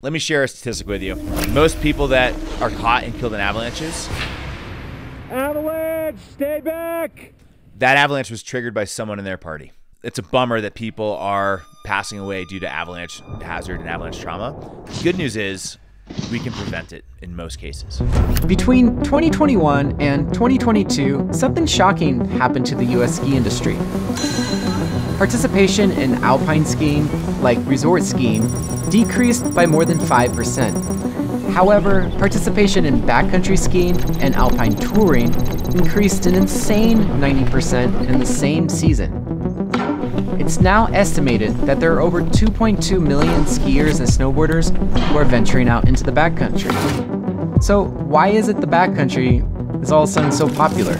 Let me share a statistic with you. Most people that are caught and killed in avalanches, avalanche, stay back! That avalanche was triggered by someone in their party. It's a bummer that people are passing away due to avalanche hazard and avalanche trauma. The good news is we can prevent it in most cases. Between 2021 and 2022, something shocking happened to the US ski industry. Participation in alpine skiing, like resort skiing, decreased by more than 5%. However, participation in backcountry skiing and alpine touring increased an insane 90% in the same season. It's now estimated that there are over 2.2 million skiers and snowboarders who are venturing out into the backcountry. So why is it the backcountry is all of a sudden so popular?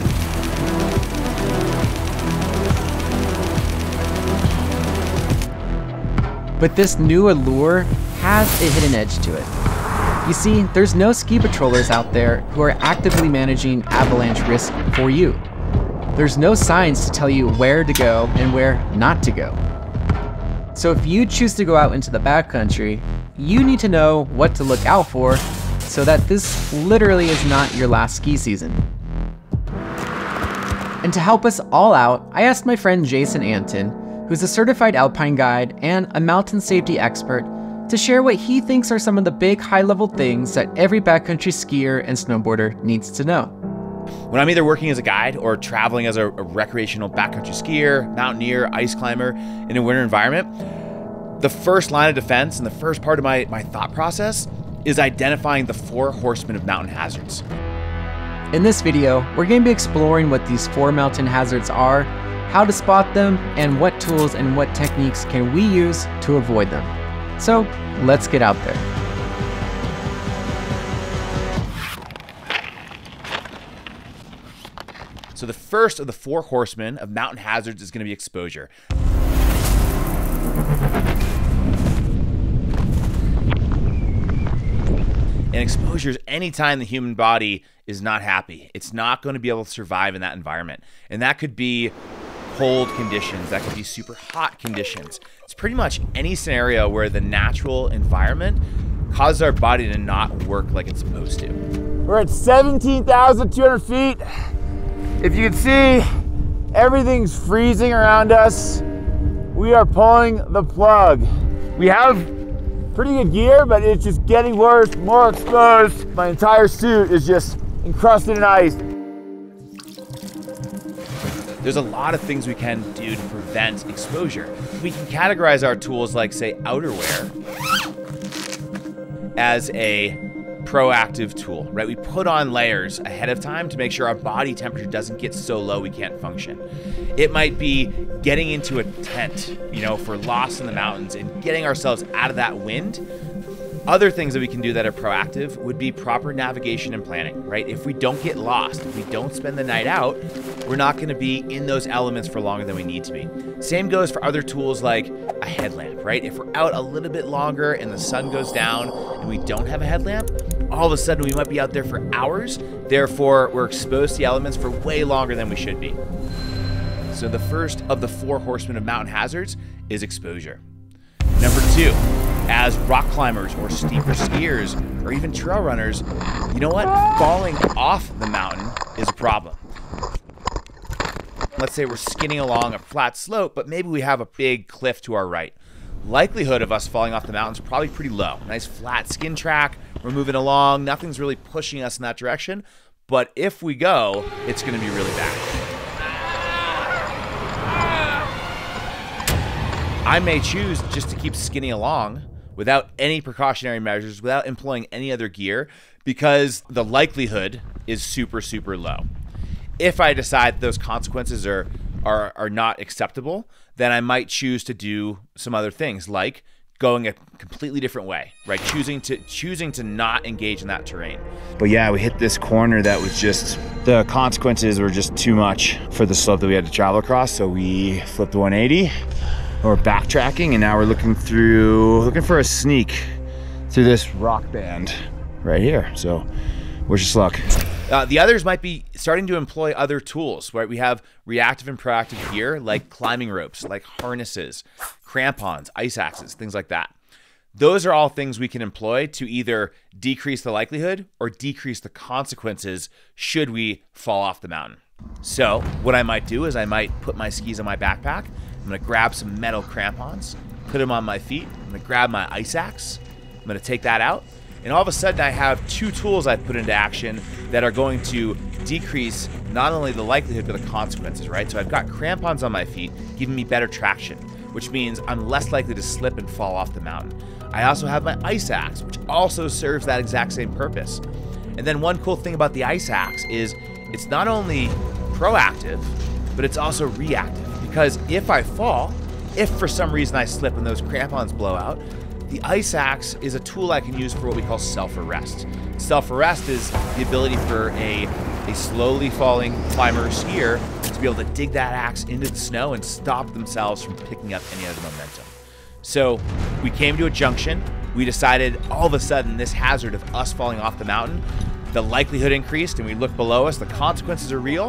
But this new allure has a hidden edge to it. You see, there's no ski patrollers out there who are actively managing avalanche risk for you. There's no signs to tell you where to go and where not to go. So if you choose to go out into the backcountry, you need to know what to look out for so that this literally is not your last ski season. And to help us all out, I asked my friend Jason Antin, who's a certified alpine guide and a mountain safety expert, to share what he thinks are some of the big high-level things that every backcountry skier and snowboarder needs to know. When I'm either working as a guide or traveling as a recreational backcountry skier, mountaineer, ice climber in a winter environment, the first line of defense and the first part of my thought process is identifying the 4 horsemen of mountain hazards. In this video, we're going to be exploring what these 4 mountain hazards are, how to spot them, and what tools and what techniques can we use to avoid them. So let's get out there. So the first of the 4 horsemen of mountain hazards is going to be exposure. And exposure is anytime the human body is not happy. It's not going to be able to survive in that environment. And that could be cold conditions, that could be super hot conditions. It's pretty much any scenario where the natural environment causes our body to not work like it's supposed to. We're at 17,200 feet. If you can see, everything's freezing around us. We are pulling the plug. We have pretty good gear, but it's just getting worse, more exposed. My entire suit is just encrusted in ice. There's a lot of things we can do to prevent exposure. We can categorize our tools like, say, outerwear as a proactive tool, right? We put on layers ahead of time to make sure our body temperature doesn't get so low we can't function. It might be getting into a tent, for lost in the mountains and getting ourselves out of that wind. Other things that we can do that are proactive would be proper navigation and planning, right? If we don't get lost, if we don't spend the night out, we're not going to be in those elements for longer than we need to be. Same goes for other tools like a headlamp, right? If we're out a little bit longer and the sun goes down and we don't have a headlamp, all of a sudden we might be out there for hours. Therefore, we're exposed to the elements for way longer than we should be. So the first of the 4 horsemen of mountain hazards is exposure. Number 2, as rock climbers or steeper skiers or even trail runners, you know what? Falling off the mountain is a problem. Let's say we're skinning along a flat slope, but maybe we have a big cliff to our right. Likelihood of us falling off the mountain is probably pretty low. Nice flat skin track, we're moving along, nothing's really pushing us in that direction, but if we go, it's going to be really bad. I may choose just to keep skinning along without any precautionary measures, without employing any other gear, because the likelihood is super, super low. If I decide those consequences are not acceptable, then I might choose to do some other things, like going a completely different way, right? Choosing to not engage in that terrain. But yeah, we hit this corner that was just, the consequences were just too much for the slope that we had to travel across, so we flipped 180. We're backtracking, and now we're looking for a sneak through this rock band right here. So wish us luck. The others might be starting to employ other tools, right? We have reactive and proactive gear like climbing ropes, like harnesses, crampons, ice axes, things like that. Those are all things we can employ to either decrease the likelihood or decrease the consequences should we fall off the mountain. So what I might do is I might put my skis on my backpack. I'm gonna grab some metal crampons, put them on my feet. I'm gonna grab my ice axe. I'm gonna take that out. And all of a sudden I have two tools I've put into action that are going to decrease not only the likelihood, but the consequences, right? So I've got crampons on my feet, giving me better traction, which means I'm less likely to slip and fall off the mountain. I also have my ice axe, which also serves that exact same purpose. And then one cool thing about the ice axe is it's not only proactive, but it's also reactive. Because if I fall, if for some reason I slip and those crampons blow out, the ice axe is a tool I can use for what we call self-arrest. Self-arrest is the ability for a slowly falling climber or skier to be able to dig that axe into the snow and stop themselves from picking up any other momentum. So we came to a junction. We decided all of a sudden this hazard of us falling off the mountain, the likelihood increased, and we look below us, the consequences are real.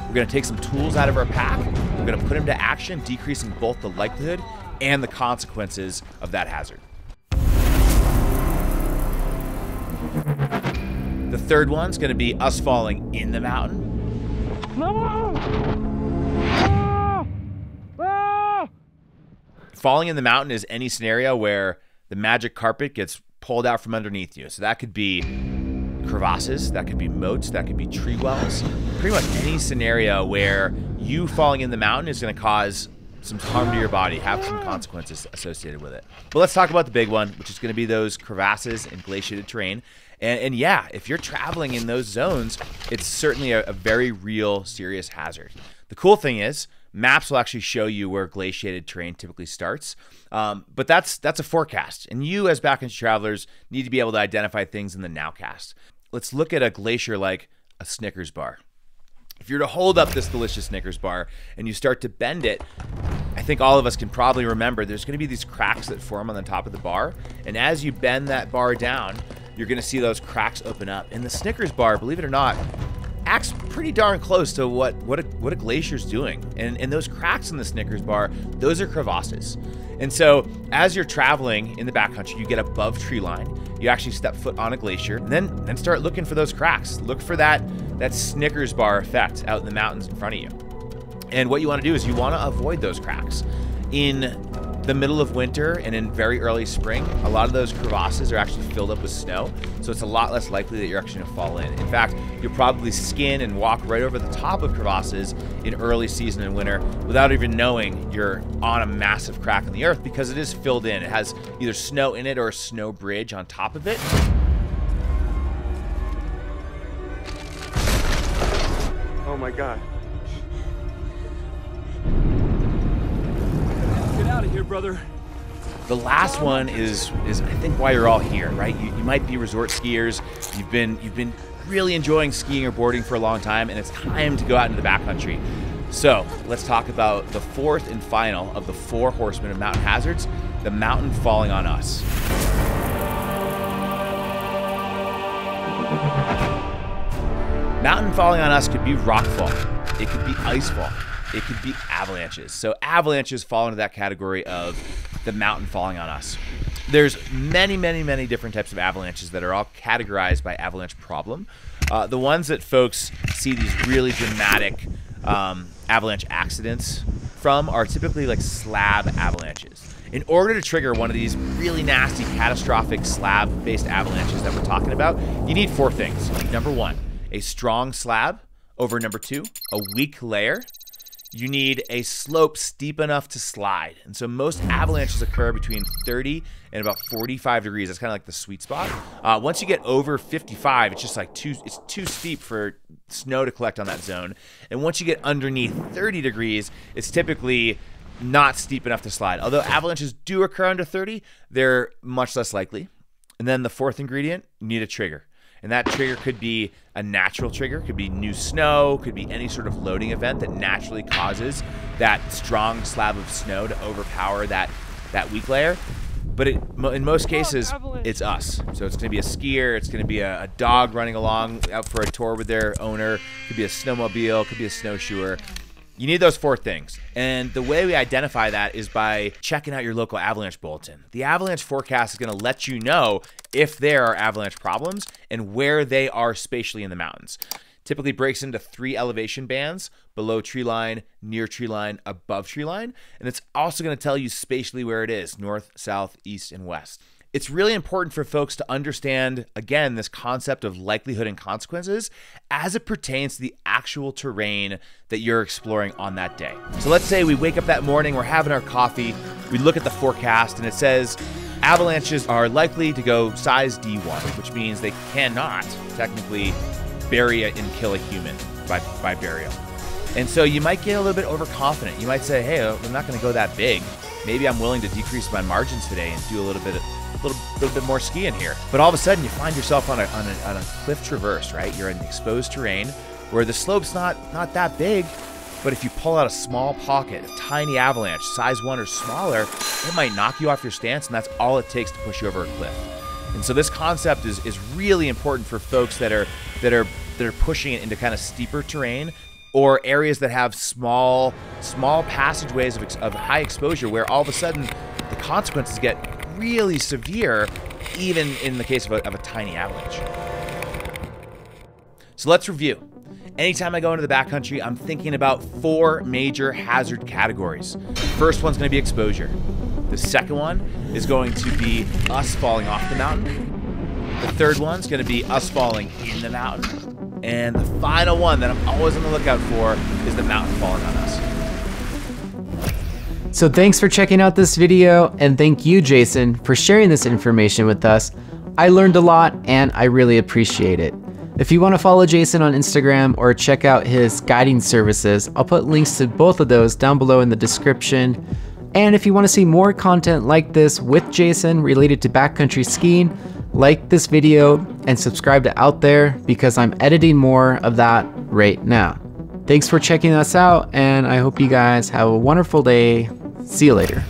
We're gonna take some tools out of our pack. We're gonna put them to action, decreasing both the likelihood and the consequences of that hazard. The third one's gonna be us falling in the mountain. Falling in the mountain is any scenario where the magic carpet gets pulled out from underneath you. So that could be crevasses, that could be moats, that could be tree wells. Pretty much any scenario where you falling in the mountain is gonna cause some harm to your body, have some consequences associated with it. But let's talk about the big one, which is gonna be those crevasses and glaciated terrain. And yeah, if you're traveling in those zones, it's certainly a very real, serious hazard. The cool thing is, maps will actually show you where glaciated terrain typically starts, but that's a forecast. And you as backcountry travelers need to be able to identify things in the nowcast. Let's look at a glacier like a Snickers bar. If you're to hold up this delicious Snickers bar and you start to bend it, I think all of us can probably remember there's going to be these cracks that form on the top of the bar. And as you bend that bar down, you're going to see those cracks open up. And the Snickers bar, believe it or not, acts pretty darn close to what a glacier's doing. And those cracks in the Snickers bar, those are crevasses. And so as you're traveling in the backcountry, you get above tree line, you actually step foot on a glacier, and then start looking for those cracks. Look for that Snickers bar effect out in the mountains in front of you. And what you want to do is you want to avoid those cracks. In the middle of winter and in very early spring, a lot of those crevasses are actually filled up with snow, so it's a lot less likely that you're actually going to fall in. In fact, you'll probably skin and walk right over the top of crevasses in early season and winter without even knowing you're on a massive crack in the earth because it is filled in. It has either snow in it or a snow bridge on top of it. Oh my God. Out of here, brother. The last one is I think why you're all here, right? You might be resort skiers. You've been really enjoying skiing or boarding for a long time, and it's time to go out into the backcountry. So let's talk about the fourth and final of the 4 horsemen of mountain hazards: the mountain falling on us. Mountain falling on us could be rockfall. It could be icefall. It could be avalanches. So avalanches fall into that category of the mountain falling on us. There's many different types of avalanches that are all categorized by avalanche problem. The ones that folks see these really dramatic avalanche accidents from are typically like slab avalanches. In order to trigger one of these really nasty, catastrophic slab-based avalanches that we're talking about, you need 4 things. Number 1, a strong slab. Over number 2, a weak layer. You need a slope steep enough to slide. And so most avalanches occur between 30 and about 45 degrees. That's kind of like the sweet spot. Once you get over 55, it's just like it's too steep for snow to collect on that zone. And once you get underneath 30 degrees, it's typically not steep enough to slide. Although avalanches do occur under 30, they're much less likely. And then the 4th ingredient, you need a trigger. And that trigger could be a natural trigger, could be new snow, could be any sort of loading event that naturally causes that strong slab of snow to overpower that weak layer. But in most cases, it's us. So it's going to be a skier, it's going to be a dog running along out for a tour with their owner, it could be a snowmobile, it could be a snowshoer. You need those 4 things. And the way we identify that is by checking out your local avalanche bulletin. The avalanche forecast is going to let you know if there are avalanche problems and where they are spatially in the mountains. Typically breaks into 3 elevation bands: below tree line, near tree line, above tree line. And it's also going to tell you spatially where it is: north, south, east, and west. It's really important for folks to understand, again, this concept of likelihood and consequences as it pertains to the actual terrain that you're exploring on that day. So let's say we wake up that morning, we're having our coffee, we look at the forecast, and it says avalanches are likely to go size D1, which means they cannot technically bury and kill a human by burial. And so you might get a little bit overconfident. You might say, hey, I'm not going to go that big. Maybe I'm willing to decrease my margins today and do a little bit more skiing here. But all of a sudden you find yourself on a cliff traverse, right? You're in exposed terrain where the slope's not that big, but if you pull out a small pocket, a tiny avalanche, size 1 or smaller, it might knock you off your stance, and that's all it takes to push you over a cliff. And so this concept is really important for folks that are pushing it into kind of steeper terrain, or areas that have small passageways of high exposure, where all of a sudden the consequences get really severe, even in the case of a tiny avalanche. So let's review. Anytime I go into the backcountry, I'm thinking about 4 major hazard categories. The first one's going to be exposure. The second one is going to be us falling off the mountain. The third one's going to be us falling in the mountain. And the final one that I'm always on the lookout for is the mountain falling on us. So thanks for checking out this video, and thank you, Jason, for sharing this information with us. I learned a lot, and I really appreciate it. If you want to follow Jason on Instagram or check out his guiding services, I'll put links to both of those down below in the description. And if you want to see more content like this with Jason related to backcountry skiing, like this video and subscribe to Out There, because I'm editing more of that right now. Thanks for checking us out, and I hope you guys have a wonderful day. See you later.